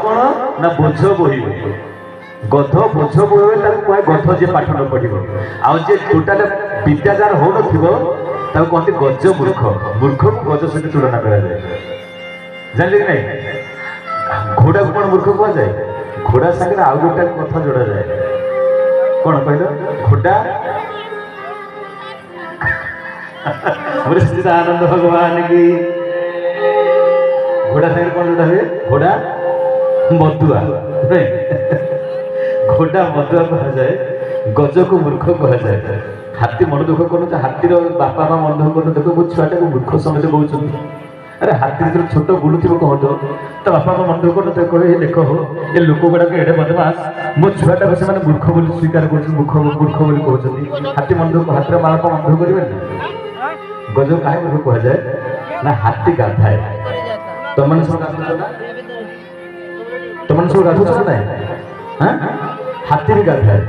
कौन ना बोझ बोहिबे गध बोझ बोहिबे ताको कोइ गध जे पाठ न पढिबो आ जे टोटल विद्यादान हो नथिबो ताको कहते गज मूर्ख मूर्ख को गज सहित तुलना करा जाए जानले कि नहीं घोड़ा को कौन मूर्ख कहा जाए घोड़ा सागर आउ गोटा कथा जोड़ा जाए कौन कहल घोड़ा आनंद भगवान की घोड़ा सागर कौन जोड़ा हुए घोड़ा मदुआ घोड़ा मदुआ कहा जाए गज को मूर्ख कहा जाए हाथी मन दुख कर हाथीर बापा माँ मन दुख कर देखो मो छुआटा को मूर्ख समझ कहते अरे हाथी जो छोट बुलू थी कहतो तो बापा माँ मन दुख कर कहे देख ये लोक गुड़ाक एडे बदमाश मो छुआटा को से मूर्ख बोली स्वीकार कर मूर्ख बोली कहते हाथी मन दुख हाथीर माँ बापा मन दुख करेंगे गज कहीं मूर्ख कहा जाए ना हाथी गाधाए तुम सब गाधुच ना हाथी भी गाधाए